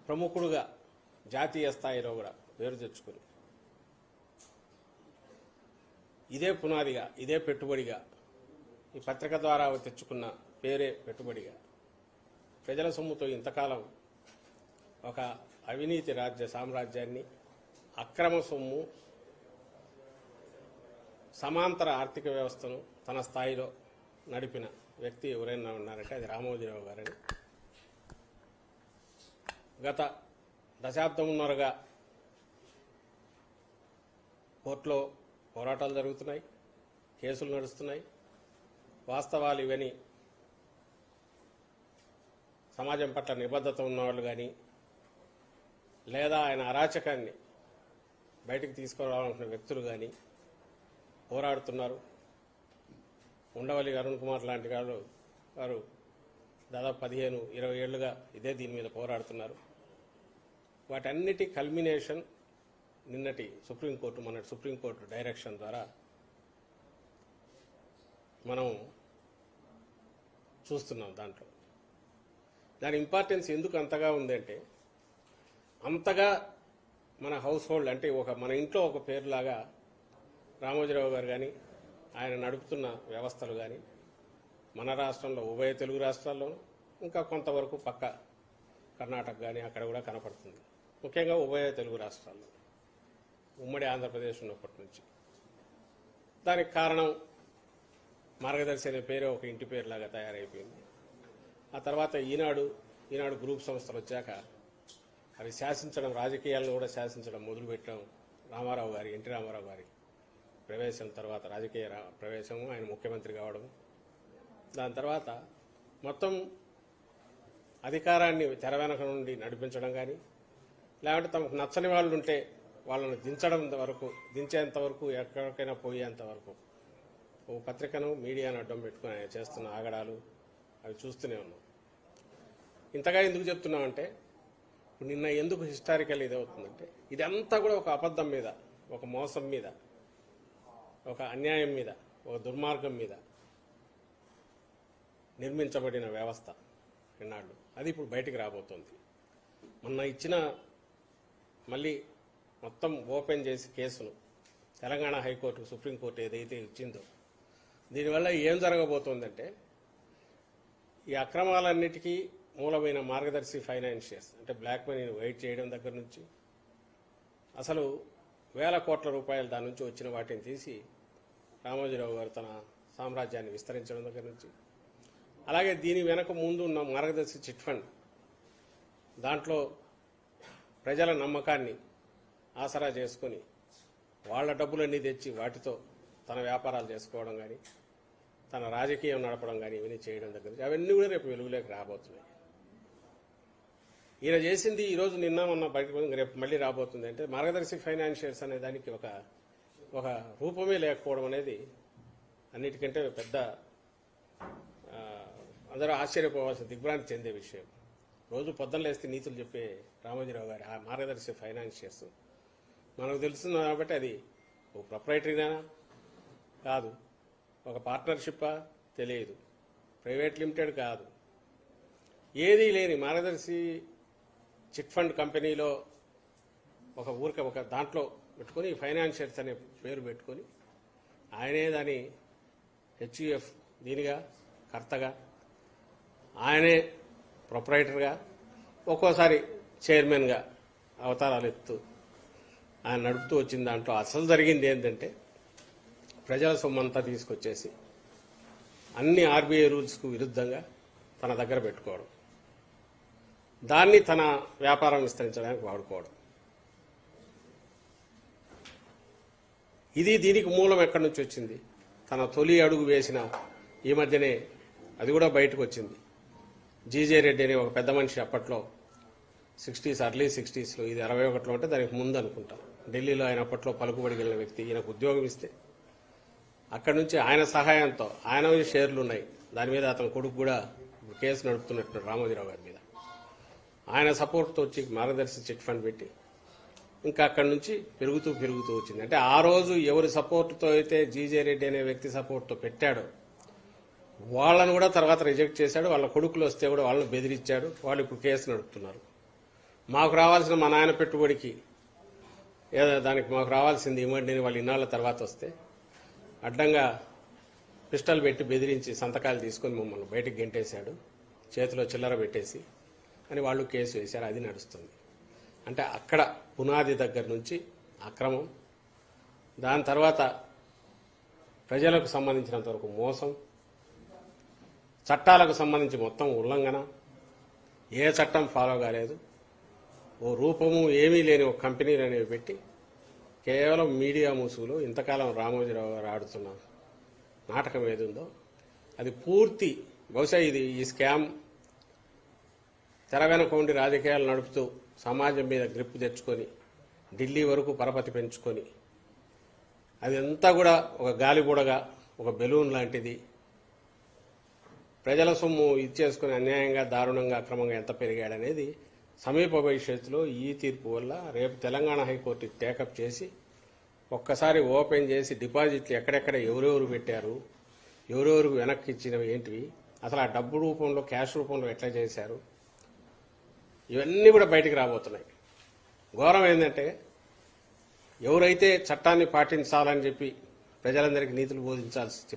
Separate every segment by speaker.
Speaker 1: ప్రముఖుడుగా జాతీయ స్థాయిలో కూడా పేరు తెచ్చుకుని ఇదే పునాదిగా, ఇదే పెట్టుబడిగా, ఈ పత్రిక ద్వారా తెచ్చుకున్న పేరే పెట్టుబడిగా ప్రజల సొమ్ముతో ఇంతకాలం ఒక అవినీతి రాజ్య సామ్రాజ్యాన్ని, అక్రమ సొమ్ము, సమాంతర ఆర్థిక వ్యవస్థను తన స్థాయిలో నడిపిన వ్యక్తి ఎవరైనా ఉన్నారంటే అది రామోజీరావు గారని. గత దశాబ్దమున్నరగా కోర్టులో పోరాటాలు జరుగుతున్నాయి, కేసులు నడుస్తున్నాయి. వాస్తవాలు ఇవని సమాజం పట్ల నిబద్ధత ఉన్నవాళ్ళు కానీ, లేదా ఆయన అరాచకాన్ని బయటికి తీసుకురావాలనుకున్న వ్యక్తులు కానీ పోరాడుతున్నారు. ఉండవల్లి అరుణ్ కుమార్ లాంటి వారు దాదాపు 15-20 ఏళ్లుగా ఇదే దీని మీద పోరాడుతున్నారు. వాటన్నిటి కల్మినేషన్ నిన్నటి సుప్రీంకోర్టు డైరెక్షన్ ద్వారా మనం చూస్తున్నాం. దాంట్లో దాని ఇంపార్టెన్స్ ఎందుకు అంతగా ఉందంటే, అంతగా మన హౌస్ హోల్డ్ అంటే మన ఇంట్లో ఒక పేరులాగా రామోజీరావు గారు కానీ, ఆయన నడుపుతున్న వ్యవస్థలు కానీ మన రాష్ట్రంలో, ఉభయ తెలుగు రాష్ట్రాల్లోనూ, ఇంకా కొంతవరకు పక్క కర్ణాటక కానీ అక్కడ కూడా కనపడుతుంది. ముఖ్యంగా ఉభయ తెలుగు రాష్ట్రాల్లో, ఉమ్మడి ఆంధ్రప్రదేశ్ ఉన్నప్పటి నుంచి. దానికి కారణం మార్గదర్శి అనే పేరే ఒక ఇంటి పేరులాగా తయారైపోయింది. ఆ తర్వాత ఈనాడు గ్రూప్ సంస్థలు వచ్చాక అవి శాసించడం, రాజకీయాలను కూడా శాసించడం మొదలుపెట్టడం ఎన్టీ రామారావు గారి ప్రవేశం తర్వాత, రాజకీయ ప్రవేశము, ఆయన ముఖ్యమంత్రి కావడం. దాని తర్వాత మొత్తం అధికారాన్ని తెర వెనక నుండి నడిపించడం కానీ, లేకపోతే తమకు నచ్చని వాళ్ళు ఉంటే వాళ్ళను దించేంత వరకు, ఎక్కడికైనా పోయేంత వరకు ఓ పత్రికను, మీడియాను అడ్డం పెట్టుకుని ఆయన చేస్తున్న ఆగడాలు అవి చూస్తూనే ఉన్నాం. ఇంతగా ఎందుకు చెప్తున్నామంటే, నిన్న ఎందుకు హిస్టారికల్ ఇదవుతుందంటే, ఇదంతా కూడా ఒక అబద్ధం మీద, ఒక మోసం మీద, ఒక అన్యాయం మీద, ఒక దుర్మార్గం మీద నిర్మించబడిన వ్యవస్థ ఇన్నాళ్ళు. అది ఇప్పుడు బయటికి రాబోతోంది. మొన్న ఇచ్చిన మళ్ళీ మొత్తం ఓపెన్ చేసి కేసును తెలంగాణ హైకోర్టు, సుప్రీంకోర్టు ఏదైతే ఇచ్చిందో, దీనివల్ల ఏం జరగబోతోందంటే, ఈ అక్రమాలన్నిటికీ మూలమైన మార్గదర్శి ఫైనాన్షియర్స్ అంటే బ్లాక్ మనీని వైట్ చేయడం దగ్గర నుంచి, అసలు వేల కోట్ల రూపాయలు దాని నుంచి వచ్చిన వాటిని తీసి రామోజీరావు గారు తన సామ్రాజ్యాన్ని విస్తరించడం దగ్గర నుంచి, అలాగే దీని వెనక ముందు ఉన్న మార్గదర్శి చిట్ ఫండ్, దాంట్లో ప్రజల నమ్మకాన్ని ఆసరా చేసుకుని వాళ్ల డబ్బులన్నీ తెచ్చి వాటితో తన వ్యాపారాలు చేసుకోవడం కానీ, తన రాజకీయం నడపడం కానీ ఇవన్నీ చేయడం దగ్గర నుంచి అవన్నీ కూడా రేపు వెలుగులోకి రాబోతున్నాయి. ఈయన చేసింది ఈరోజు నిన్న మొన్న బయటకు రేపు మళ్ళీ రాబోతుంది అంటే, మార్గదర్శి ఫైనాన్షియర్స్ అనే దానికి ఒక రూపమే లేకపోవడం అనేది అన్నిటికంటే పెద్ద, అందరూ ఆశ్చర్యపోవాల్సిన, దిగ్భ్రాంతి చెందే విషయం. రోజు పొద్దున లేస్తే నీతులు చెప్పే రామోజీరావు గారి ఆ మార్గదర్శి ఫైనాన్షియర్స్ మనకు తెలుస్తుంది కాబట్టి, అది ఒక ప్రొప్రైటరీనా కాదు, ఒక పార్ట్నర్షిప్పా తెలియదు, ప్రైవేట్ లిమిటెడ్ కాదు, ఏదీ లేని మార్గదర్శి చిట్ ఫండ్ కంపెనీలో ఒక దాంట్లో పెట్టుకుని ఫైనాన్షియర్స్ అనే పేరు పెట్టుకుని ఆయనే దాని హెచ్యుఎఫ్ దీనిగా కర్తగా, ఆయనే ప్రొప్రైటర్గా, ఒక్కోసారి చైర్మన్గా అవతారాలు ఎత్తు ఆయన నడుపుతూ వచ్చిన దాంట్లో అసలు జరిగింది ఏంటంటే, ప్రజల సొమ్మంతా తీసుకొచ్చేసి అన్ని ఆర్బీఐ రూల్స్కు విరుద్ధంగా తన దగ్గర పెట్టుకోవడం, దాన్ని తన వ్యాపారం విస్తరించడానికి వాడుకోవడం. దీనికి మూలం ఎక్కడి నుంచి వచ్చింది? తన తొలి అడుగు వేసిన ఈ మధ్యనే అది కూడా బయటకు వచ్చింది. జీజే రెడ్డి అనే ఒక పెద్ద మనిషి అప్పట్లో ఎర్లీ 60s, ఇది 61లో అంటే దానికి ముందు అనుకుంటా, ఢిల్లీలో ఆయన అప్పట్లో పలుకుబడి వెళ్ళిన వ్యక్తి. ఈయనకు ఉద్యోగం ఇస్తే అక్కడి నుంచి ఆయన సహాయంతో, ఆయన షేర్లు ఉన్నాయి, దాని మీద అతని కొడుకు కూడా కేసు నడుపుతున్నట్టు రామోజీరావు గారి మీద, ఆయన సపోర్ట్తో వచ్చి మార్గదర్శి చిట్ ఫండ్ పెట్టి ఇంకా అక్కడి నుంచి పెరుగుతూ వచ్చింది. అంటే ఆ రోజు ఎవరి సపోర్టుతో అయితే జీజే రెడ్డి అనే వ్యక్తి సపోర్ట్తో పెట్టాడో వాళ్ళను కూడా తర్వాత రిజెక్ట్ చేశాడు. వాళ్ళ కొడుకులు వస్తే కూడా వాళ్ళని బెదిరించాడు. వాళ్ళు ఇప్పుడు కేసు నడుపుతున్నారు. మాకు రావాల్సిన మా నాయన పెట్టుబడికి ఏదో దానికి మాకు రావాల్సింది ఇవ్వండి వాళ్ళు ఇన్నాళ్ళ తర్వాత వస్తే అడ్డంగా పిస్టల్ పెట్టి బెదిరించి సంతకాలు తీసుకొని మమ్మల్ని బయటికి గెంటేశాడు, చేతిలో చిల్లర పెట్టేసి అని వాళ్ళు కేసు వేశారు. అది నడుస్తుంది. అంటే అక్కడ పునాది దగ్గర నుంచి అక్రమం, దాని తర్వాత ప్రజలకు సంబంధించినంత వరకు మోసం, చట్టాలకు సంబంధించి మొత్తం ఉల్లంఘన, ఏ చట్టం ఫాలో కాలేదు, ఓ రూపము ఏమీ లేని ఒక కంపెనీలు అనేవి పెట్టి కేవలం మీడియా ముసుగులో ఇంతకాలం రామోజీరావు గారు ఆడుతున్న నాటకం ఏదుందో అది పూర్తి బహుశా ఈ స్కామ్ తెర వెనక ఉండి రాజకీయాలు నడుపుతూ సమాజం మీద గ్రిప్ తెచ్చుకొని ఢిల్లీ వరకు పరపతి పెంచుకొని అదంతా కూడా ఒక గాలిబుడగా ఒక బెలూన్ లాంటిది ప్రజల సొమ్ము ఇచ్చేసుకుని అన్యాయంగా దారుణంగా అక్రమంగా ఎంత పెరిగాడనేది సమీప భవిష్యత్తులో ఈ తీర్పు వల్ల రేపు తెలంగాణ హైకోర్టు టేకప్ చేసి ఒక్కసారి ఓపెన్ చేసి డిపాజిట్లు ఎక్కడెక్కడ ఎవరెవరు పెట్టారు, ఎవరెవరికి వెనక్కి ఇచ్చినవి ఏంటివి, అసలు ఆ డబ్బు రూపంలో క్యాష్ రూపంలో ఎట్లా చేశారు, ఇవన్నీ కూడా బయటికి రాబోతున్నాయి. ఘోరం ఏంటంటే ఎవరైతే చట్టాన్ని పాటించాలని చెప్పి ప్రజలందరికీ నీతులు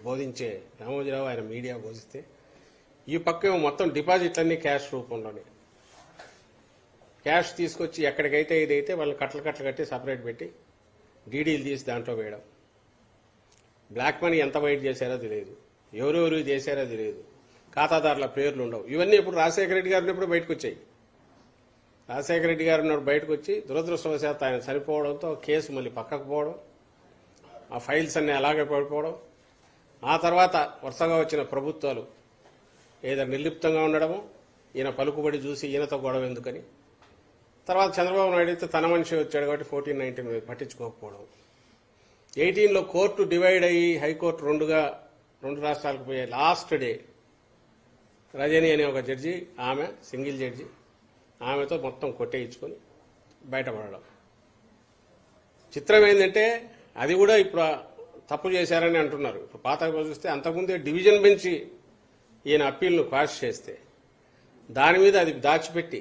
Speaker 1: బోధించే రామోజీరావు ఆయన మీడియా బోధిస్తే ఈ పక్క మొత్తం డిపాజిట్లన్నీ క్యాష్ రూపంలోనే క్యాష్ తీసుకొచ్చి ఎక్కడికైతే ఇదైతే వాళ్ళు కట్టలు కట్టి సపరేట్ పెట్టి డీడీలు తీసి దాంట్లో వేయడం. బ్లాక్ మనీ ఎంత వైట్ చేశారో తెలియదు, ఎవరెవరు చేశారో తెలియదు, ఖాతాదారుల పేర్లు ఉండవు. ఇవన్నీ ఇప్పుడు రాజశేఖర రెడ్డి గారు ఉన్నప్పుడు బయటకు వచ్చాయి. రాజశేఖర రెడ్డి గారు ఉన్నప్పుడు బయటకు వచ్చి దురదృష్టవశాత్తు ఆయన చనిపోవడంతో కేసు మళ్ళీ పక్కకు పోవడం, ఆ ఫైల్స్ అన్నీ అలాగే పడిపోవడం, ఆ తర్వాత వరుసగా వచ్చిన ప్రభుత్వాలు ఏదో నిర్లిప్తంగా ఉండడము, ఈయన పలుకుబడి చూసి ఈయనతో గొడవ ఎందుకని, తర్వాత చంద్రబాబు నాయుడు అయితే తన మనిషి వచ్చాడు కాబట్టి 14-19 పట్టించుకోకపోవడం, 18లో కోర్టు డివైడ్ అయ్యి హైకోర్టు రెండు రాష్ట్రాలకు పోయే లాస్ట్ డే రజని అనే ఒక జడ్జి, ఆమె సింగిల్ జడ్జి, ఆమెతో మొత్తం కొట్టేయించుకొని బయటపడడం. చిత్రం ఏంటంటే అది కూడా ఇప్పుడు తప్పు చేశారని అంటున్నారు. ఇప్పుడు పాత చూస్తే అంతకుముందే డివిజన్ బెంచ్ ఈయన అప్పీల్ను పాస్ చేస్తే దాని మీద అది దాచిపెట్టి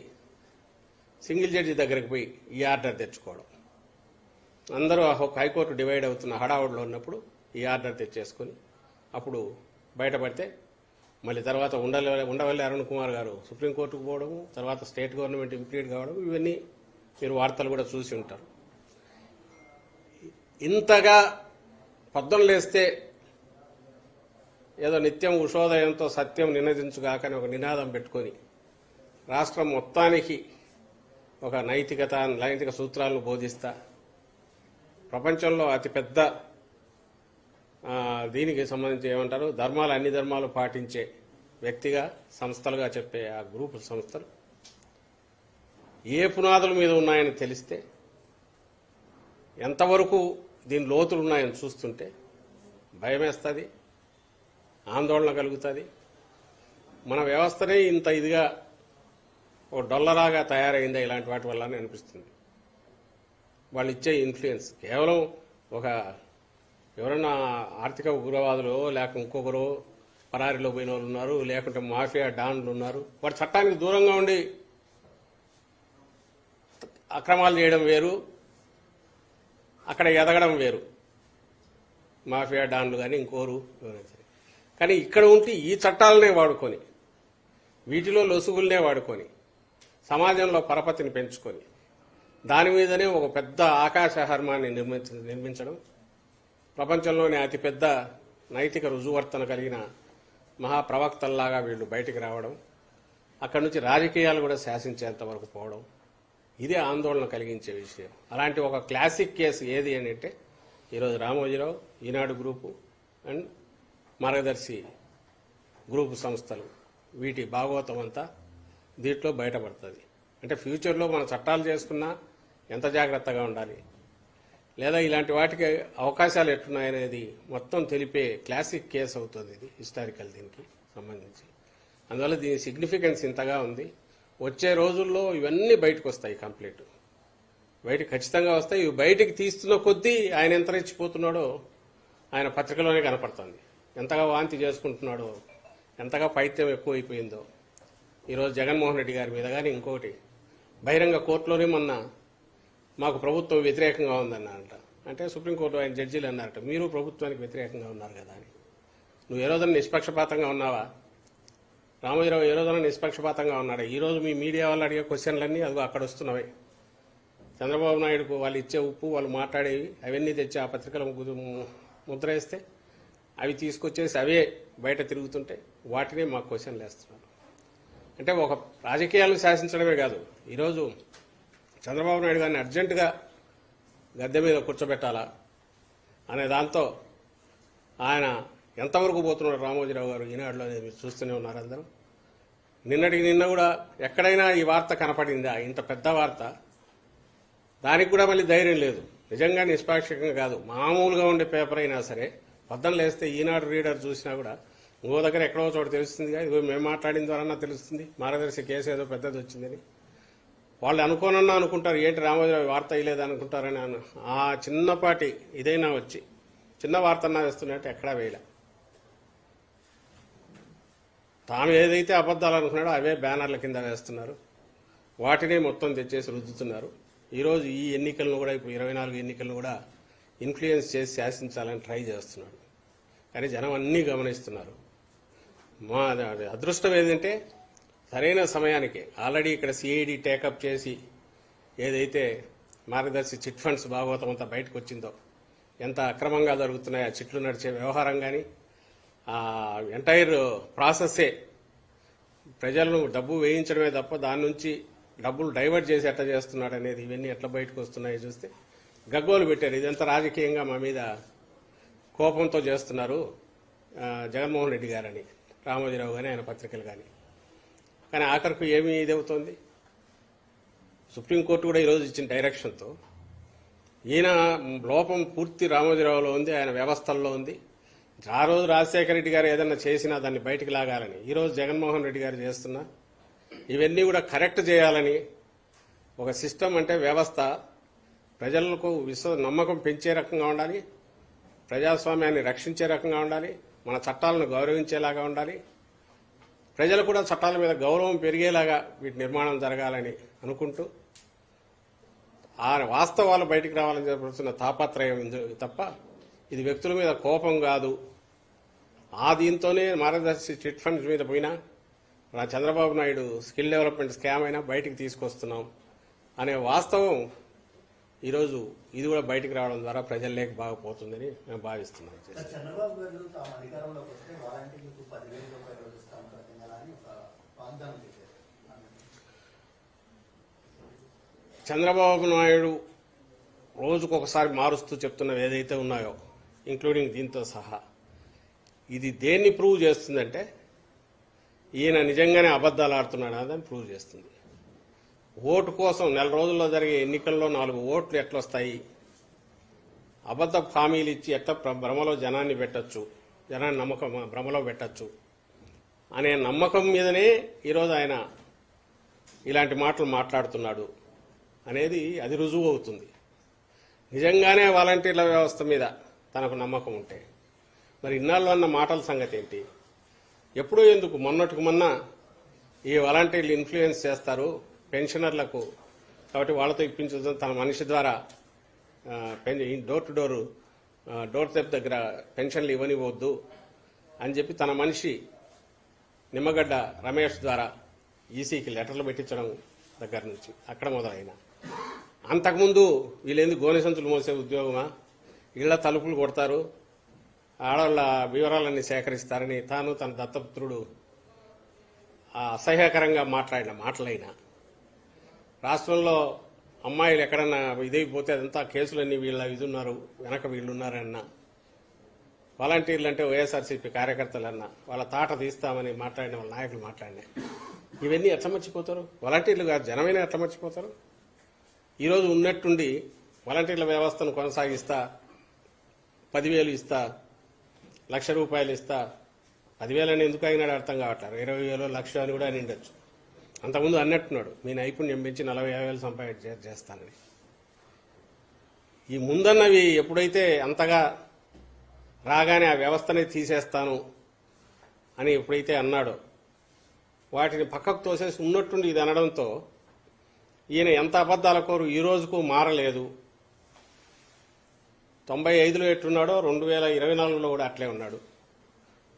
Speaker 1: సింగిల్ జడ్జి దగ్గరికి పోయి ఈ ఆర్డర్ తెచ్చుకోవడం. అందరూ హైకోర్టు డివైడ్ అవుతున్న హడావుడిలో ఉన్నప్పుడు ఈ ఆర్డర్ తెచ్చేసుకొని అప్పుడు బయటపడితే మళ్ళీ తర్వాత ఉండవల్లి అరుణ్ కుమార్ గారు సుప్రీంకోర్టుకు పోవడము, తర్వాత స్టేట్ గవర్నమెంట్ ఇంప్లీడ్ కావడం, ఇవన్నీ మీరు వార్తలు కూడా చూసి ఉంటారు. ఇంతగా పొద్దున లేస్తే ఏదో నిత్యం ఉషోదయంతో సత్యం నినదించుగాకని ఒక నినాదం పెట్టుకొని రాష్ట్రం మొత్తానికి ఒక నైతిక సూత్రాలను బోధిస్తా ప్రపంచంలో అతిపెద్ద దీనికి సంబంధించి ఏమంటారు అన్ని ధర్మాలు పాటించే వ్యక్తిగా సంస్థలుగా చెప్పే ఆ గ్రూపు సంస్థలు ఏ పునాదుల మీద ఉన్నాయని తెలిస్తే ఎంతవరకు దీని లోతులు ఉన్నాయని చూస్తుంటే భయమేస్తుంది, ఆందోళన కలుగుతుంది. మన వ్యవస్థనే ఇంత ఇదిగా ఓ డొల్లరాగా తయారైందా ఇలాంటి వాటి వల్ల అని అనిపిస్తుంది. వాళ్ళు ఇచ్చే ఇన్ఫ్లుయెన్స్ కేవలం ఎవరైనా ఆర్థిక ఉగ్రవాదులు లేక ఇంకొకరు పరారీలో పోయిన వాళ్ళు ఉన్నారు, లేకుంటే మాఫియా డాన్లు ఉన్నారు. వాడు చట్టానికి దూరంగా ఉండి అక్రమాలు చేయడం వేరు, అక్కడ ఎదగడం వేరు. మాఫియా డాన్లు కానీ ఇంకోరు కానీ ఇక్కడ ఉంటే ఈ చట్టాలనే వాడుకొని వీటిలో లొసుగులనే వాడుకొని సమాజంలో పరపతిని పెంచుకొని దాని మీదనే ఒక పెద్ద ఆకాశహర్మాన్ని నిర్మించడం, ప్రపంచంలోనే అతిపెద్ద నైతిక రుజువర్తన కలిగిన మహాప్రవక్తల్లాగా వీళ్ళు బయటికి రావడం, అక్కడి నుంచి రాజకీయాలు కూడా శాసించేంత వరకు పోవడం, ఇదే ఆందోళన కలిగించే విషయం. అలాంటి ఒక క్లాసిక్ కేసు ఏది అని అంటే ఈరోజు రామోజీరావు, ఈనాడు గ్రూపు అండ్ మార్గదర్శి గ్రూపు సంస్థలు, వీటి భాగవతం అంతా దీంట్లో బయటపడుతుంది. అంటే ఫ్యూచర్లో మన చట్టాలు చేసుకున్నా ఎంత జాగ్రత్తగా ఉండాలి, లేదా ఇలాంటి వాటికి అవకాశాలు ఎట్టున్నాయనేది మొత్తం తెలిపే క్లాసిక్ కేసు అవుతుంది ఇది, హిస్టారికల్ దీనికి సంబంధించి. అందువల్ల దీని సిగ్నిఫికెన్స్ ఇంతగా ఉంది. వచ్చే రోజుల్లో ఇవన్నీ బయటకు వస్తాయి, కంప్లీట్ బయటకు ఖచ్చితంగా వస్తాయి. ఇవి బయటికి తీస్తున్న కొద్దీ ఆయన ఎంత రెచ్చిపోతున్నాడో ఆయన పత్రికలోనే కనపడుతుంది. ఎంతగా వాంతి చేసుకుంటున్నాడో, ఎంతగా పైత్యం ఎక్కువైపోయిందో. ఈరోజు జగన్మోహన్ రెడ్డి గారి మీద కానీ ఇంకోటి బహిరంగ కోర్టులోనే మొన్న మాకు ప్రభుత్వం వ్యతిరేకంగా ఉందన్నారట. అంటే సుప్రీంకోర్టు ఆయన జడ్జీలు అన్నారట, మీరు ప్రభుత్వానికి వ్యతిరేకంగా ఉన్నారు కదా అని. నువ్వు ఏ రోజున నిష్పక్షపాతంగా ఉన్నావా? రామోజీరావు ఏ రోజున నిష్పక్షపాతంగా ఉన్నాడు? ఈ రోజు మీ మీడియా వాళ్ళు అడిగే క్వశ్చన్లన్నీ అదిగో అక్కడ వస్తున్నవి. చంద్రబాబు నాయుడుకు వాళ్ళు ఇచ్చే ఉప్పు, వాళ్ళు మాట్లాడేవి అవన్నీ తెచ్చి ఆ పత్రికల ముద్ర వేస్తే అవి తీసుకొచ్చేసి అవే బయట తిరుగుతుంటే వాటినే మాకు క్వశ్చన్లు వేస్తున్నారు. అంటే ఒక రాజకీయాలను శాసించడమే కాదు, ఈరోజు చంద్రబాబు నాయుడు గారిని అర్జెంటుగా గద్దె మీద కూర్చోబెట్టాలా అనే దాంతో ఆయన ఎంతవరకు పోతున్నాడు రామోజీరావు గారు ఈనాడులో అనేది మీరు చూస్తూనే ఉన్నారు అందరూ. నిన్నటికి నిన్న కూడా ఎక్కడైనా ఈ వార్త కనపడిందా? ఇంత పెద్ద వార్త, దానికి కూడా మళ్ళీ ధైర్యం లేదు. నిజంగా నిష్పాక్షికంగా కాదు, మామూలుగా ఉండే పేపర్ అయినా సరే పొద్దున్న లేస్తే ఈనాడు రీడర్ చూసినా కూడా ఇంకో దగ్గర ఎక్కడో చోట తెలుస్తుందిగా, ఇదిగో మేము మాట్లాడిన ద్వారా తెలుస్తుంది మార్గదర్శి కేసు ఏదో పెద్దది వచ్చిందని. వాళ్ళు అనుకోనన్నా అనుకుంటారు, ఏంటి రామోజీరావు వార్త ఇయ్యలేదు అనుకుంటారని. ఆ చిన్నపాటి ఇదైనా వచ్చి చిన్న వార్తన్నా వేస్తున్నట్టు ఎక్కడా వేయలే. తాము ఏదైతే అబద్ధాలు అనుకున్నాడో అవే బ్యానర్ల కింద వేస్తున్నారు, వాటినే మొత్తం తెచ్చేసి రుద్దుతున్నారు. ఈరోజు ఈ ఎన్నికలను కూడా, ఇప్పుడు 24 ఎన్నికలను కూడా ఇన్ఫ్లుయెన్స్ చేసి శాసించాలని ట్రై చేస్తున్నాడు. కానీ జనం అన్నీ గమనిస్తున్నారు. మా అదృష్టం ఏంటంటే సరైన సమయానికి ఆల్రెడీ ఇక్కడ సిఐడి టేకప్ చేసి ఏదైతే మార్గదర్శి చిట్ ఫండ్స్ భాగవతం అంతా బయటకు వచ్చిందో, ఎంత అక్రమంగా జరుగుతున్నాయో చిట్లు నడిచే వ్యవహారం కానీ, ఆ ఎంటైర్ ప్రాసెస్సే ప్రజలను డబ్బు వేయించడమే తప్ప దాని నుంచి డబ్బులు డైవర్ట్ చేసి ఎట్లా చేస్తున్నాడు అనేది, ఇవన్నీ ఎట్లా బయటకు వస్తున్నాయో చూస్తే గగ్గోలు పెట్టారు. ఇదంతా రాజకీయంగా మా మీద కోపంతో చేస్తున్నారు జగన్మోహన్ రెడ్డి గారని, రామోజీరావు కానీ ఆయన పత్రికలు కానీ. కానీ ఆఖరికి ఏమి ఇదవుతోంది? సుప్రీంకోర్టు కూడా ఈరోజు ఇచ్చిన డైరెక్షన్తో ఈయన లోపం పూర్తి రామోజీరావులో ఉంది, ఆయన వ్యవస్థల్లో ఉంది. ఆ రోజు రాజశేఖర రెడ్డి గారు ఏదన్నా చేసినా దాన్ని బయటికి లాగాలని ఈరోజు జగన్మోహన్ రెడ్డి గారు చేస్తున్నా ఇవన్నీ కూడా కరెక్ట్ చేయాలని. ఒక సిస్టమ్ అంటే వ్యవస్థ ప్రజలకు నమ్మకం పెంచే రకంగా ఉండాలి, ప్రజాస్వామ్యాన్ని రక్షించే రకంగా ఉండాలి, మన చట్టాలను గౌరవించేలాగా ఉండాలి, ప్రజలు కూడా చట్టాల మీద గౌరవం పెరిగేలాగా వీటి నిర్మాణం జరగాలని అనుకుంటూ ఆ వాస్తవాలు బయటికి రావాలని జరుగుతున్న తాపత్రయం తప్ప ఇది వ్యక్తుల మీద కోపం కాదు. ఆ దీంతోనే మార్గదర్శి చిట్ ఫండ్స్ మీద పోయినా, Chandrababu Naidu skill development scam అయినా బయటికి తీసుకొస్తున్నాం అనే వాస్తవం ఈరోజు ఇది కూడా బయటికి రావడం ద్వారా ప్రజల్లోకి బాగా పోతుందని మేము భావిస్తున్నాం.
Speaker 2: చంద్రబాబు గారు తాము అధికారంలోకి వస్తే వాలంటీర్లకు 10,000 రూపాయలు ఇస్తాం ప్రతి నెల అని ఒక వాగ్దానం చేశారు.
Speaker 1: చంద్రబాబు నాయుడు రోజుకొకసారి మారుస్తూ చెప్తున్నవి ఏదైతే ఉన్నాయో, ఇంక్లూడింగ్ దీంతో సహా, ఇది దేన్ని ప్రూవ్ చేస్తుందంటే ఈయన నిజంగానే అబద్దాలు ఆడుతున్నాడు అని ప్రూవ్ చేస్తుంది. ఓటు కోసం నెల రోజుల్లో జరిగే ఎన్నికల్లో 4 ఓట్లు ఎట్లొస్తాయి, అబద్ధ హామీలు ఇచ్చి ఎట్లా భ్రమలో జనాన్ని పెట్టచ్చు, జనాన్ని నమ్మకం భ్రమలో పెట్టచ్చు అనే నమ్మకం మీదనే ఈరోజు ఆయన ఇలాంటి మాటలు మాట్లాడుతున్నాడు అనేది అది రుజువు అవుతుంది. నిజంగానే వాలంటీర్ల వ్యవస్థ మీద తనకు నమ్మకం ఉంటే మరి ఇన్నాళ్ళు అన్న మాటల సంగతి ఏంటి? ఎప్పుడూ ఎందుకు, మొన్నటికి మొన్న ఈ వాలంటీర్లు ఇన్ఫ్లుయెన్స్ చేస్తారు పెన్షనర్లకు, కాబట్టి వాళ్ళతో ఇప్పించడం, తన మనిషి ద్వారా డోర్ టు డోర్ స్టెప్ దగ్గర పెన్షన్లు ఇవ్వనివ్వద్దు అని చెప్పి తన మనిషి నిమ్మగడ్డ రమేష్ ద్వారా ఈసీకి లెటర్లు పెట్టించడం దగ్గర నుంచి అక్కడ మొదలైన. అంతకుముందు వీళ్ళేందుకు గోనె సంచులు మోసే ఉద్యోగమా, ఇళ్ల తలుపులు కొడతారు, ఆడవాళ్ళ వివరాలన్నీ సేకరిస్తారని తాను తన దత్తపుత్రుడు అసహ్యకరంగా మాట్లాడిన మాటలైనా, రాష్ట్రంలో అమ్మాయిలు ఎక్కడన్నా ఇదైపోతే అదంతా కేసులన్నీ వీళ్ళ ఇదున్నారు వెనక వీళ్ళున్నారన్నా, వాలంటీర్లు అంటే వైఎస్ఆర్సీపీ కార్యకర్తలన్నా వాళ్ళ తాట తీస్తామని మాట్లాడిన వాళ్ళ నాయకులు మాట్లాడినా, ఇవన్నీ ఎట్లా మర్చిపోతారు? వాలంటీర్లు కాదు జనమైనా ఎట్లా మర్చిపోతారు? ఈరోజు ఉన్నట్టుండి వాలంటీర్ల వ్యవస్థను కొనసాగిస్తా, 10,000 ఇస్తా, ₹1,00,000 ఇస్తా, 10,000 అని ఎందుకు అయినాడు అర్థం కావట్లేదు, 20,000 1,00,000 అని కూడా అని ఉండొచ్చు. అంతకుముందు అన్నట్టున్నాడు మీ నైపుణ్యం పెంచి 40,000 సంపాదన చేస్తానని. ఈ ముందన్నవి ఎప్పుడైతే అంతగా రాగానే ఆ వ్యవస్థనే తీసేస్తాను అని ఎప్పుడైతే అన్నాడో వాటిని పక్కకు తోసేసి ఉన్నట్టుండి ఇది అనడంతో ఈయన ఎంత అబద్ధాల కోరు ఈ రోజుకు మారలేదు. 95లో ఎట్లున్నాడో 2024లో కూడా అట్లే ఉన్నాడు.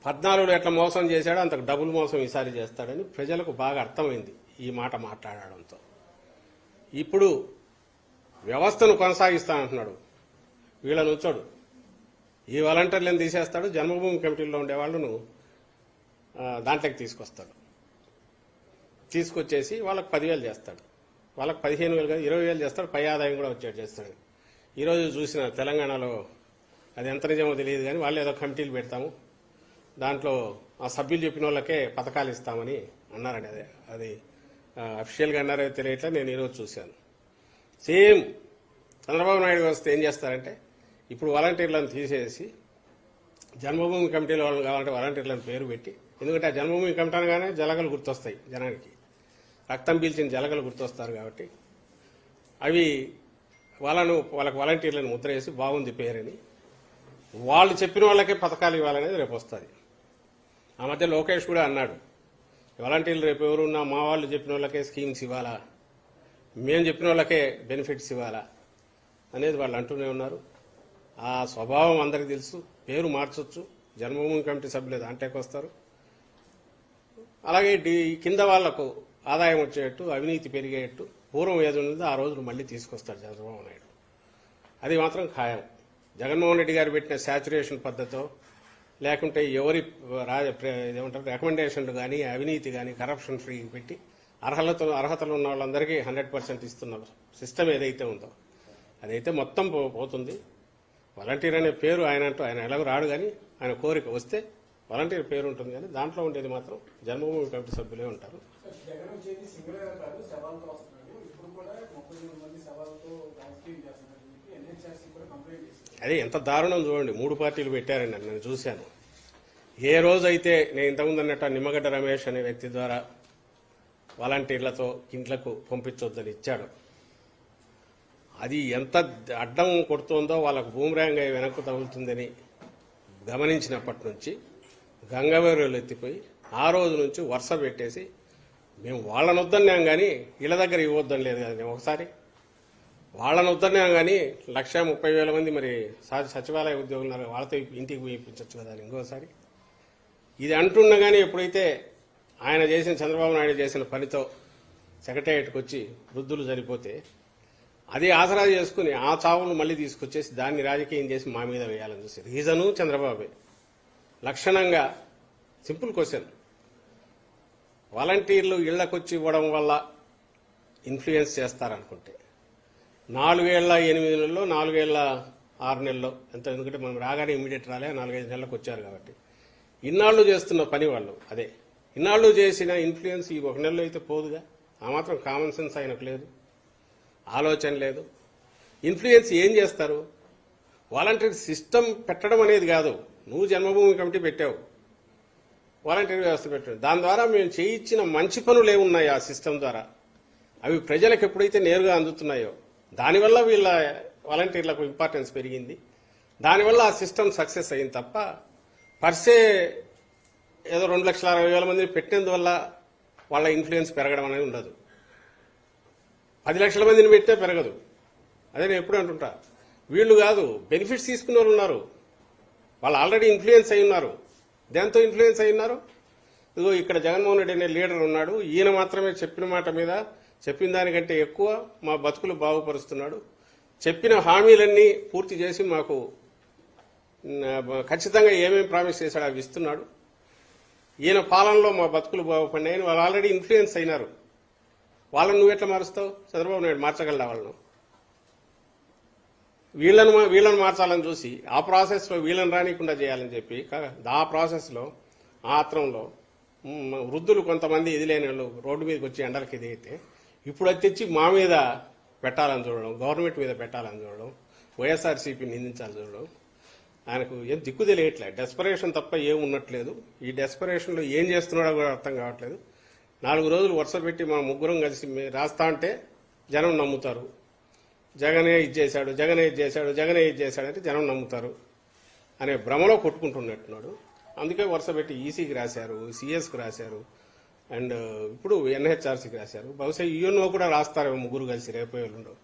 Speaker 1: 14లో ఎట్లా మోసం చేశాడో అంతకు డబుల్ మోసం ఈసారి చేస్తాడని ప్రజలకు బాగా అర్థమైంది ఈ మాట మాట్లాడడంతో. ఇప్పుడు వ్యవస్థను కొనసాగిస్తానంటున్నాడు. వీళ్ళని ఉంచాడు, ఈ వాలంటీర్లను తీసేస్తాడు, జన్మభూమి కమిటీలో ఉండే వాళ్ళను దాంట్లోకి తీసుకొస్తాడు. తీసుకొచ్చేసి వాళ్ళకి 10,000 చేస్తాడు, వాళ్ళకి 15,000 కాదు 20,000 చేస్తాడు, పై ఆదాయం కూడా వచ్చేట్టు చేస్తాడు. ఈరోజు చూసిన తెలంగాణలో అది ఎంత నిజమో తెలియదు కానీ వాళ్ళు ఏదో కమిటీలు పెడతాము, దాంట్లో ఆ సభ్యులు చెప్పిన వాళ్ళకే పథకాలు ఇస్తామని అన్నారండి. అది అఫీషియల్గా అన్నారో తెలియట్లా, నేను ఈరోజు చూశాను. సేమ్ చంద్రబాబు నాయుడు వస్తే ఏం చేస్తారంటే ఇప్పుడు వాలంటీర్లను తీసేసి జన్మభూమి కమిటీలో వాళ్ళు కావాలంటే వాలంటీర్లను పేరు పెట్టి, ఎందుకంటే ఆ జన్మభూమి కమిటీ అనగానే జలగలు గుర్తొస్తాయి జనానికి, రక్తం పీల్చిన జలగలు గుర్తొస్తారు కాబట్టి అవి వాళ్ళకి వాలంటీర్లను ముద్ర వేసి బాగుంది పేరని వాళ్ళు చెప్పిన వాళ్ళకే పథకాలు ఇవ్వాలనేది రేపు వస్తుంది. ఆ మధ్య లోకేష్ కూడా అన్నాడు, వాలంటీర్లు రేపు ఎవరున్నా మా వాళ్ళు చెప్పిన వాళ్ళకే స్కీమ్స్ ఇవ్వాలా, మేము చెప్పిన వాళ్ళకే బెనిఫిట్స్ ఇవ్వాలా అనేది వాళ్ళు అంటూనే ఉన్నారు. ఆ స్వభావం అందరికీ తెలుసు. పేరు మార్చొచ్చు, జన్మభూమి కమిటీ సభ్యులు దాంట్లోకి వస్తారు. అలాగే కింద వాళ్లకు ఆదాయం వచ్చేట్టు, అవినీతి పెరిగేట్టు పూర్వం ఏదో ఉందో ఆ రోజులు మళ్లీ తీసుకొస్తాడు చంద్రబాబు నాయుడు. అది మాత్రం ఖాయం. జగన్మోహన్ రెడ్డి గారు పెట్టిన శాచురేషన్ పద్ధతో లేకుంటే ఎవరి ఏమంటారు రికమెండేషన్లు కానీ అవినీతి కానీ కరప్షన్ ఫ్రీ పెట్టి అర్హతలు ఉన్న వాళ్ళందరికీ 100% ఇస్తున్న సిస్టమ్ ఏదైతే ఉందో అదైతే మొత్తం పోతుంది. వాలంటీర్ అనే పేరు ఆయన ఎలాగో రాడు, కానీ ఆయన కోరిక వస్తే వాలంటీర్ పేరు ఉంటుంది, కానీ దాంట్లో ఉండేది మాత్రం జన్మభూమి కమిటీ సభ్యులే ఉంటారు. అదే ఎంత దారుణం చూడండి. 3 పార్టీలు పెట్టారండి, నేను చూశాను. ఏ రోజైతే నేను ఇంతకుముందు అన్నట్టు నిమ్మగడ్డ రమేష్ అనే వ్యక్తి ద్వారా వాలంటీర్లతో ఇంట్లకు పంపించొద్దని ఇచ్చాడు, అది ఎంత అడ్డం కొడుతుందో వాళ్ళకు బూమరాంగ్ అయి వెనక్కు తగులుతుందని గమనించినప్పటి నుంచి గంగవేరులు ఎత్తిపోయి ఆ రోజు నుంచి వరుస పెట్టేసి మేము వాళ్ళని వద్దన్నాం కానీ వీళ్ళ దగ్గర ఇవ్వద్దని లేదు కదా. ఒకసారి వాళ్ళని వద్దన్నాం కానీ 130,000 మంది మరి సచివాలయ ఉద్యోగులు ఉన్నారు, వాళ్ళతో ఇంటికి ఇప్పించవచ్చు కదా అని ఇంకోసారి ఇది అంటున్నా కానీ ఎప్పుడైతే ఆయన చేసిన చంద్రబాబు నాయుడు చేసిన పనితో సెక్రటేరియట్కి వచ్చి వృద్ధులు చనిపోతే అది ఆసరా చేసుకుని ఆ చావును మళ్లీ తీసుకొచ్చేసి దాన్ని రాజకీయం చేసి మా మీద వేయాలని చూసి రీజను చంద్రబాబే. లక్షణంగా సింపుల్ క్వశ్చన్, వాలంటీర్లు ఇళ్లకొచ్చి ఇవ్వడం వల్ల ఇన్ఫ్లుయెన్స్ చేస్తారనుకుంటే 4 ఏళ్ల 8 నెలల్లో 4 ఏళ్ల 6 నెలల్లో ఎంత, ఎందుకంటే మనం రాగానే ఇమ్మీడియట్ రాలే, 4-5 నెలలకు వచ్చారు కాబట్టి ఇన్నాళ్లు చేస్తున్న పని వాళ్ళు అదే. ఇన్నాళ్లు చేసిన ఇన్ఫ్లుయెన్స్ ఈ 1 నెలలో అయితే పోదుగా. ఆ మాత్రం కామన్ సెన్స్ ఆయనకు లేదు, ఆలోచన లేదు. ఇన్ఫ్లుయెన్స్ ఏం చేస్తారు? వాలంటీర్ సిస్టమ్ పెట్టడం అనేది కాదు. నువ్వు జన్మభూమి కమిటీ పెట్టావు, వాలంటీర్ వ్యవస్థ పెట్టావు, దాని ద్వారా మేము చేయించిన మంచి పనులు ఏమున్నాయి ఆ సిస్టమ్ ద్వారా, అవి ప్రజలకు ఎప్పుడైతే నేరుగా అందుతున్నాయో దానివల్ల వీళ్ళ వాలంటీర్లకు ఇంపార్టెన్స్ పెరిగింది, దానివల్ల ఆ సిస్టమ్ సక్సెస్ అయింది తప్ప పర్సే ఏదో 2,60,000 మందిని పెట్టినందువల్ల వాళ్ళ ఇన్ఫ్లుయెన్స్ పెరగడం అనేది ఉండదు. 10 లక్షల మందిని పెట్టే పెరగదు. అదే నేను ఎప్పుడు అంటుంటా, వీళ్ళు కాదు బెనిఫిట్స్ తీసుకునే వాళ్ళు ఉన్నారు, వాళ్ళు ఆల్రెడీ ఇన్ఫ్లుయెన్స్ అయి ఉన్నారు. దేంతో ఇన్ఫ్లుయెన్స్ అయి ఉన్నారు? ఇదిగో ఇక్కడ జగన్మోహన్ రెడ్డి అనే లీడర్ ఉన్నాడు, ఈయన మాత్రమే చెప్పిన మాట మీద చెప్పిన దానికంటే ఎక్కువ మా బతుకులు బాగుపరుస్తున్నాడు, చెప్పిన హామీలన్నీ పూర్తి చేసి మాకు ఖచ్చితంగా ఏమేమి ప్రామిస్ చేశాడో అవి ఇస్తున్నాడు, ఈయన పాలనలో మా బతుకులు బాగుపడినాయని వాళ్ళు ఆల్రెడీ ఇన్ఫ్లుయెన్స్ అయినారు. వాళ్ళని నువ్వు ఎట్లా మారుస్తావు? చంద్రబాబు నాయుడు మార్చగలడా వాళ్ళను? వీళ్ళని మార్చాలని చూసి ఆ ప్రాసెస్లో వీళ్ళని రానికుండా చేయాలని చెప్పి ఆ ప్రాసెస్లో ఆత్రంలో వృద్ధులు కొంతమంది ఇది లేని వాళ్ళు రోడ్డు మీదకి వచ్చి ఎండలకి ఎదిగితే ఇప్పుడు అది తెచ్చి మా మీద పెట్టాలని చూడడం, గవర్నమెంట్ మీద పెట్టాలని చూడడం, వైఎస్ఆర్సీపీ నిందించాలని చూడడం, ఆయనకు ఏం దిక్కు తెలియట్లేదు. డెస్పరేషన్ తప్ప ఏం ఉన్నట్లేదు. ఈ డెస్పరేషన్లో ఏం చేస్తున్నాడో కూడా అర్థం కావట్లేదు. 4 రోజులు వరుస పెట్టి మనం ముగ్గురం కలిసి రాస్తా అంటే జనం నమ్ముతారు. జగనే ఇది చేశాడు, జగనే ఇది చేశాడు, జగనే ఇది చేశాడంటే జనం నమ్ముతారు అనే భ్రమలో కొట్టుకుంటున్నట్టున్నాడు. అందుకే వరుస పెట్టి ఈసీకి రాశారు, సిఎస్కి రాశారు, అండ్ ఇప్పుడు ఎన్హెచ్ఆర్సీకి రాశారు. బహుశా యూఎన్ఓ కూడా రాస్తారేమో ముగ్గురు కలిసి రేపు ఎల్లుండో.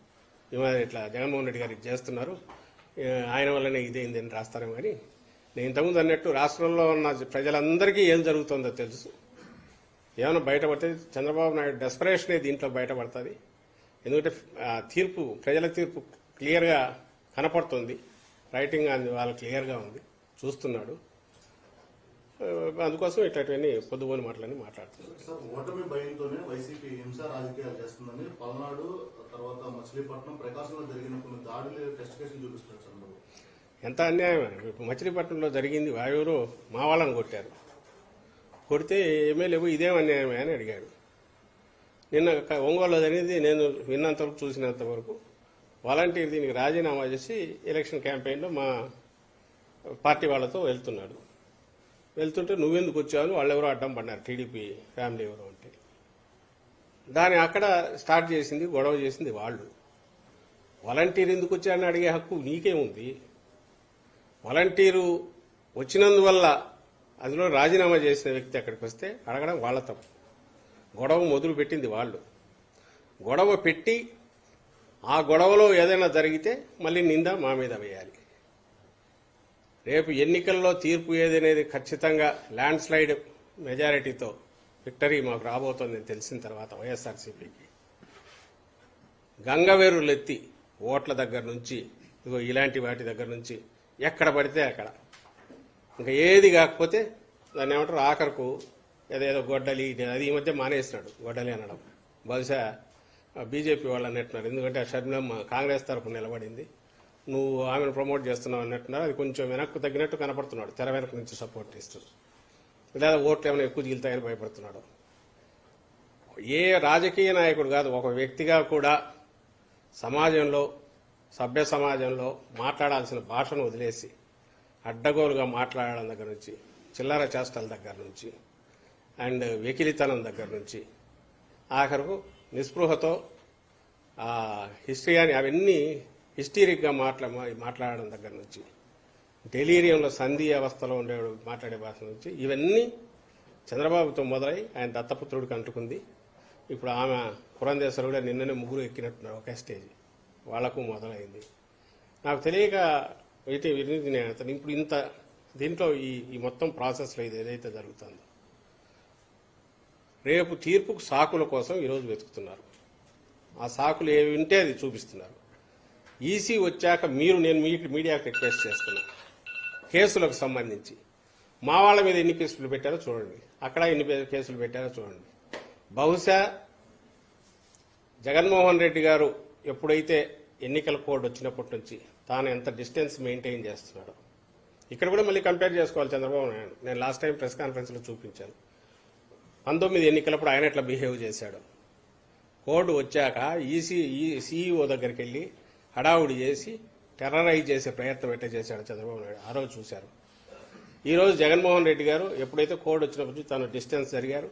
Speaker 1: ఈ మాదిరి ఇట్లా జగన్మోహన్ రెడ్డి గారికి చేస్తున్నారు, ఆయన వల్లనే ఇదేంది అని రాస్తారేమో. కానీ నేను ఇంతకుముందు అన్నట్టు రాష్ట్రంలో ఉన్న ప్రజలందరికీ ఏం జరుగుతుందో తెలుసు. ఏమైనా బయటపడితే చంద్రబాబు నాయుడు డెస్పరేషనే దీంట్లో బయటపడుతుంది. ఎందుకంటే తీర్పు, ప్రజల తీర్పు క్లియర్గా కనపడుతుంది, రైటింగ్ అది వాళ్ళ క్లియర్గా ఉంది, చూస్తున్నాడు. అందుకోసం ఇట్లాంటివన్నీ పొద్దుపోని మాటలన్నీ మాట్లాడుతున్నారు.
Speaker 3: సార్, ఓటమి భయంతోనే వైసీపీ హింస రాజకీయాలు చేస్తుందని పల్నాడు, తర్వాత మచిలీపట్నం, ప్రకాశంలో జరిగిన కొన్ని దాడులు టెస్ట్ కేసులు చూపిస్తున్నారు చంద్రబాబు.
Speaker 1: ఎంత అన్యాయం. ఇప్పుడు మచిలీపట్నంలో జరిగింది, ఎవరో మా వాళ్ళని కొట్టారు. కొడితే ఎమ్మెల్యేవు ఇదేం అన్యాయమే అని అడిగాడు. నిన్న ఒంగోలులో జరిగింది, నేను విన్నంతవరకు చూసినంత వరకు వాలంటీర్ దీనికి రాజీనామా చేసి ఎలక్షన్ క్యాంపెయిన్లో మా పార్టీ వాళ్ళతో వెళ్తుంటే నువ్వెందుకు వచ్చావు, వాళ్ళెవరో అడ్డం పడ్డారు, టీడీపీ ఫ్యామిలీ ఎవరో అంటే. దాన్ని అక్కడ స్టార్ట్ చేసింది, గొడవ చేసింది వాళ్ళు. వాలంటీర్ ఎందుకు వచ్చారని అడిగే హక్కు నీకేముంది? వాలంటీరు వచ్చినందువల్ల అందులో రాజీనామా చేసిన వ్యక్తి అక్కడికి వస్తే అడగడం వాళ్ళ తప్పు. గొడవ మొదలు పెట్టింది వాళ్ళు. గొడవ పెట్టి ఆ గొడవలో ఏదైనా జరిగితే మళ్ళీ నింద మా మీద వేయాలి. రేపు ఎన్నికల్లో తీర్పు ఏదనేది ఖచ్చితంగా ల్యాండ్ స్లైడ్ మెజారిటీతో విక్టరీ మాకు రాబోతోందని తెలిసిన తర్వాత వైఎస్ఆర్సీపీకి గంగవేరులెత్తి ఓట్ల దగ్గర నుంచి ఇదిగో ఇలాంటి వాటి దగ్గర నుంచి ఎక్కడ పడితే అక్కడ ఇంకా ఏది కాకపోతే దాన్ని ఏమంటారు ఆఖరకు ఏదేదో గొడ్డలి, అది ఈ మధ్య మానేసినాడు గొడ్డలి అనడం. బహుశా బీజేపీ వాళ్ళు అన్నట్టున్నారు, ఎందుకంటే ఆ షర్మిలమ్మ కాంగ్రెస్ తరఫున నిలబడింది, నువ్వు ఆమెను ప్రమోట్ చేస్తున్నావు అన్నట్టున్నారు. అది కొంచెం వెనక్కు తగ్గినట్టు కనపడుతున్నాడు, తెర వెనక నుంచి సపోర్ట్ ఇస్తూ. లేదా ఓట్లు ఏమైనా ఎక్కువ దిగులుతాయని భయపడుతున్నాడు. ఏ రాజకీయ నాయకుడు కాదు, ఒక వ్యక్తిగా కూడా సమాజంలో, సభ్య సమాజంలో మాట్లాడాల్సిన భాషను వదిలేసి అడ్డగోలుగా మాట్లాడడం దగ్గర నుంచి, చిల్లర చేష్టల దగ్గర నుంచి, అండ్ వెకిలితనం దగ్గర నుంచి, ఆఖరుకు నిస్పృహతో హిస్టరీ అని అవన్నీ హిస్టీరిక్గా మాట్లాడడం దగ్గర నుంచి, డెలీరియంలో సంధి అవస్థలో ఉండేవాడు మాట్లాడే భాష నుంచి, ఇవన్నీ చంద్రబాబుతో మొదలై ఆయన దత్తపుత్రుడికి అంటుకుంది. ఇప్పుడు ఆమె పురంధేశ్వరు కూడా నిన్ననే ముగ్గురు ఎక్కినట్టున్నారు ఒకే స్టేజ్, వాళ్లకు మొదలైంది. నాకు తెలియక ఇప్పుడు ఇంత దీంట్లో ఈ మొత్తం ప్రాసెస్లో ఇది ఏదైతే జరుగుతుందో, రేపు తీర్పుకు సాకుల కోసం ఈరోజు వెతుకుతున్నారు. ఆ సాకులు ఏవి ఉంటే అది చూపిస్తున్నారు. ఈసీ వచ్చాక నేను మీడియాకు రిక్వెస్ట్ చేస్తున్నా, కేసులకు సంబంధించి మా వాళ్ళ మీద ఎన్ని కేసులు పెట్టారో చూడండి, అక్కడ ఎన్ని కేసులు పెట్టారో చూడండి. బహుశా జగన్మోహన్ రెడ్డి గారు ఎప్పుడైతే ఎన్నికల కోడ్ వచ్చినప్పటి నుంచి తాను ఎంత డిస్టెన్స్ మెయింటైన్ చేస్తున్నాడో, ఇక్కడ కూడా మళ్ళీ కంపేర్ చేసుకోవాలి చంద్రబాబు నాయుడు. నేను లాస్ట్ టైం ప్రెస్ కాన్ఫరెన్స్లో చూపించాను, 19 ఎన్నికలప్పుడు ఆయన ఎట్లా బిహేవ్ చేశాడు. కోడ్ వచ్చాక సీఈఓ దగ్గరికి వెళ్ళి హడావుడి చేసి టెర్రరైజ్ చేసే ప్రయత్నం ఎట్లా చేశాడు చంద్రబాబు నాయుడు, ఆ రోజు చూశారు. ఈరోజు జగన్మోహన్ రెడ్డి గారు ఎప్పుడైతే కోడ్ వచ్చినప్పుడు తను డిస్టెన్స్ జరిగారు.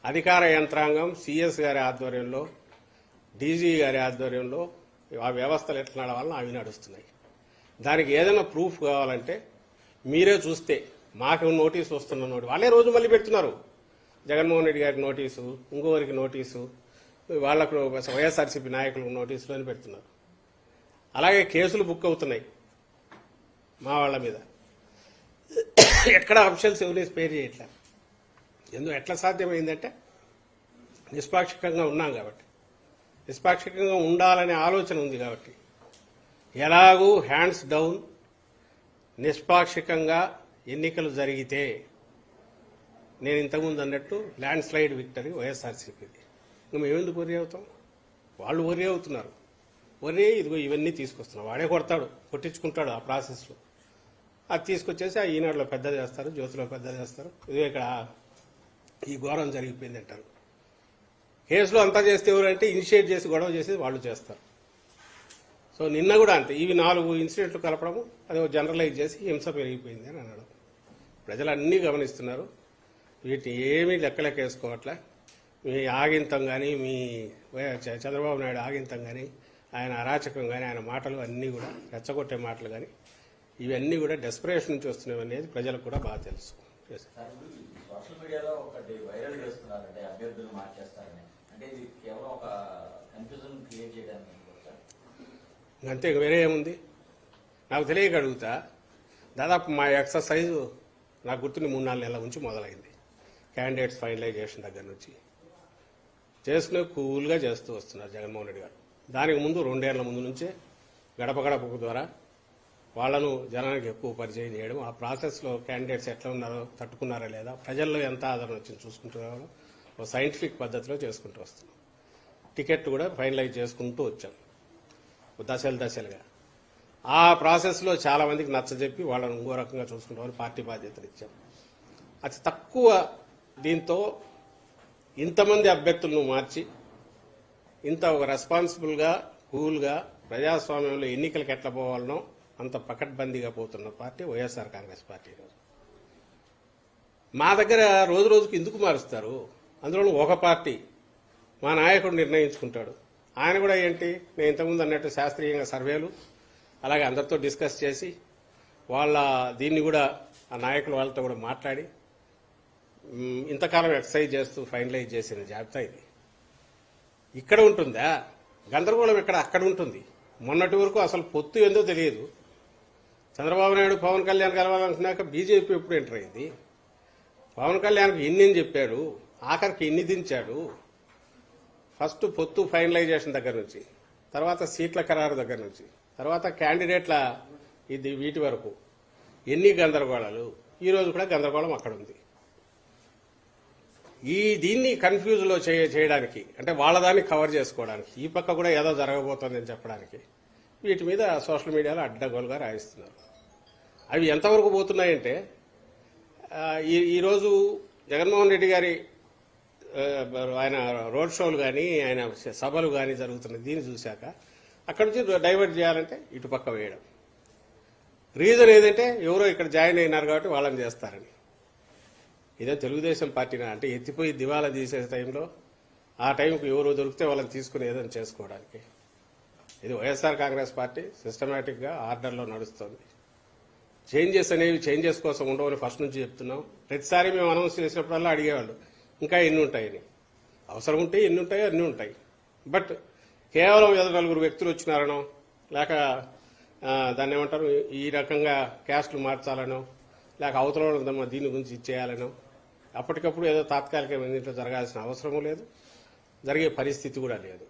Speaker 1: అధికార యంత్రాంగం సిఎస్ గారి ఆధ్వర్యంలో, డీజీ గారి ఆధ్వర్యంలో ఆ వ్యవస్థలు ఎట్లా నడవాలని అవి నడుస్తున్నాయి. దానికి ఏదైనా ప్రూఫ్ కావాలంటే మీరే చూస్తే, మాకు నోటీసు వస్తున్న వాళ్ళే రోజు మళ్ళీ పెడుతున్నారు. జగన్మోహన్ రెడ్డి గారికి నోటీసు, ఇంకోరికి నోటీసు, వాళ్లకు వైఎస్ఆర్సీపీ నాయకులకు నోటీసులు అని పెడుతున్నారు. అలాగే కేసులు బుక్ అవుతున్నాయి మా వాళ్ళ మీద. ఎక్కడ అఫీషియల్స్ ఎవరిని స్పేర్ చేయట్లా. ఎట్లా సాధ్యమైందంటే నిష్పాక్షికంగా ఉన్నాం కాబట్టి, నిష్పాక్షికంగా ఉండాలనే ఆలోచన ఉంది కాబట్టి, ఎలాగూ హ్యాండ్స్ డౌన్ నిష్పాక్షికంగా ఎన్నికలు జరిగితే నేను ఇంతకుముందు అన్నట్టు ల్యాండ్ స్లైడ్ విక్టరీ వైఎస్ఆర్సీపీది. మేమెందుకు వర్రీ అవుతాం? వాళ్ళు వర్రీ అవుతున్నారు. వర్రీ ఇదిగో ఇవన్నీ తీసుకొస్తున్నాం, వాడే కొడతాడు, కొట్టించుకుంటాడు ఆ ప్రాసెస్లో. అది తీసుకొచ్చేసి ఆ ఈనాడులో పెద్ద చేస్తారు, జ్యోతిలో పెద్ద చేస్తారు. ఇదిగో ఇక్కడ ఈ ఘోరం జరిగిపోయింది అంటారు. కేసులో అంతా చేస్తే ఎవరంటే ఇనిషియేట్ చేసి గొడవ చేసి వాళ్ళు చేస్తారు. సో నిన్న కూడా అంతే, ఇవి 4 ఇన్సిడెంట్లు కలపడము, అది జనరలైజ్ చేసి హింస పెరిగిపోయింది అని అన్నాడు. ప్రజలు అన్నీ గమనిస్తున్నారు, వీటిని ఏమీ లెక్కలెక్కేసుకోవట్లే. మీ ఆగింతం కానీ, మీ చంద్రబాబు నాయుడు ఆగింతం కానీ, ఆయన అరాచకం కానీ, ఆయన మాటలు అన్నీ కూడా రెచ్చగొట్టే మాటలు కానీ, ఇవన్నీ కూడా డెస్పరేషన్ నుంచి వస్తున్నవి అనేది ప్రజలకు కూడా బాగా తెలుసు.
Speaker 4: సోషల్ మీడియాలో ఒకటి వైరల్ చేస్తున్నారంటే అభ్యర్థులు మార్చేస్తారని, అంటే ఇది కేవలం ఒక కన్ఫ్యూజన్ క్రియేట్ చేయడానికి అనుకోవచ్చా?
Speaker 1: అంతే, వేరే ఏముంది? నాకు తెలియక అడుగుతా. దాదాపు మా ఎక్సర్సైజు నాకు గుర్తుని 3-4 నెలల నుంచి మొదలైంది. క్యాండిడేట్స్ ఫైనలైజేషన్ దగ్గర నుంచి చేసుకునే కూల్గా చేస్తూ వస్తున్నారు జగన్మోహన్ రెడ్డి గారు. దానికి ముందు 2 ఏళ్ల ముందు నుంచే గడప గడప ద్వారా వాళ్లను జనానికి ఎక్కువ పరిచయం చేయడం, ఆ ప్రాసెస్లో క్యాండిడేట్స్ ఎట్లా ఉన్నారో, తట్టుకున్నారా లేదా, ప్రజల్లో ఎంత ఆదరణ వచ్చింది చూసుకుంటున్నారో ఒక సైంటిఫిక్ పద్ధతిలో చేసుకుంటూ వస్తున్నాం. టికెట్ కూడా ఫైనలైజ్ చేసుకుంటూ వచ్చాం దశలుగా. ఆ ప్రాసెస్లో చాలా మందికి నచ్చజెప్పి వాళ్ళని ఇంకో రకంగా చూసుకుంటామని పార్టీ బాధ్యతలు ఇచ్చాం. అతి తక్కువ దీంతో ఇంతమంది అభ్యర్థులను మార్చి ఇంత ఒక రెస్పాన్సిబుల్గా కూల్గా ప్రజాస్వామ్యంలో ఎన్నికలకు ఎట్లా పోవాలనో అంత పకడ్బందీగా పోతున్న పార్టీ వైఎస్ఆర్ కాంగ్రెస్ పార్టీ. మా దగ్గర రోజు రోజుకు ఎందుకు మారుస్తారు? అందులో ఒక పార్టీ మా నాయకుడు నిర్ణయించుకుంటాడు. ఆయన కూడా ఏంటి, నేను ఇంతకుముందు అన్నట్టు శాస్త్రీయంగా సర్వేలు అలాగే అందరితో డిస్కస్ చేసి వాళ్ళ దీన్ని కూడా ఆ నాయకులు వాళ్ళతో కూడా మాట్లాడి ఇంతకాలం ఎక్సర్సైజ్ చేస్తూ ఫైనలైజ్ చేసిన జాబితా ఇది. ఇక్కడ ఉంటుందా గందరగోళం? అక్కడ ఉంటుంది. మొన్నటి వరకు అసలు పొత్తు ఏందో తెలియదు. చంద్రబాబు నాయుడు పవన్ కళ్యాణ్ కలవాలనుకున్నాక బీజేపీ ఎప్పుడు ఎంటర్ అయింది? పవన్ కళ్యాణ్కి ఎన్ని చెప్పాడు, ఆఖరికి ఎన్ని దించాడు? ఫస్ట్ పొత్తు ఫైనలైజేషన్ దగ్గర నుంచి, తర్వాత సీట్ల ఖరారు దగ్గర నుంచి, తర్వాత క్యాండిడేట్ల వీటి వరకు ఎన్ని గందరగోళాలు. ఈ రోజు కూడా గందరగోళం అక్కడ ఉంది. దీన్ని కన్ఫ్యూజ్లో చేయడానికి, అంటే వాళ్ళదాన్ని కవర్ చేసుకోవడానికి, ఈ పక్క కూడా ఏదో జరగబోతోందని చెప్పడానికి వీటి మీద సోషల్ మీడియాలో అడ్డగోలుగా రాయిస్తున్నారు. అవి ఎంతవరకు పోతున్నాయంటే ఈరోజు జగన్మోహన్ రెడ్డి గారి ఆయన రోడ్ షోలు కానీ ఆయన సభలు కానీ జరుగుతున్నాయి. దీన్ని చూశాక అక్కడి నుంచి డైవర్ట్ చేయాలంటే ఇటు పక్క వేయడం. రీజన్ ఏదంటే ఎవరో ఇక్కడ జాయిన్ అయినారు కాబట్టి వాళ్ళని చేస్తారని. ఇదే తెలుగుదేశం పార్టీనా అంటే ఎత్తిపోయి దివాలా తీసే టైంలో ఆ టైంకు ఎవరు దొరికితే వాళ్ళని తీసుకుని ఏదైనా చేసుకోవడానికి. ఇది వైఎస్ఆర్ కాంగ్రెస్ పార్టీ సిస్టమేటిక్గా ఆర్డర్లో నడుస్తుంది. చేంజెస్ అనేవి చేంజెస్ కోసం ఉండవని ఫస్ట్ నుంచి చెప్తున్నాం. ప్రతిసారి మేము అనౌన్స్ చేసినప్పుడల్లా అడిగేవాళ్ళు ఇంకా ఎన్ని ఉంటాయని. అవసరం ఉంటే ఎన్ని ఉంటాయో అన్నీ ఉంటాయి. బట్ కేవలం ఏదో 4 వ్యక్తులు వచ్చినారనో లేక దాన్ని ఏమంటారు ఈ రకంగా క్యాస్ట్లు మార్చాలనో లేక అవతల దీని గురించి ఇచ్చేయాలనో అప్పటికప్పుడు ఏదో తాత్కాలికమైన దీంట్లో జరగాల్సిన అవసరమూ లేదు, జరిగే పరిస్థితి కూడా లేదు.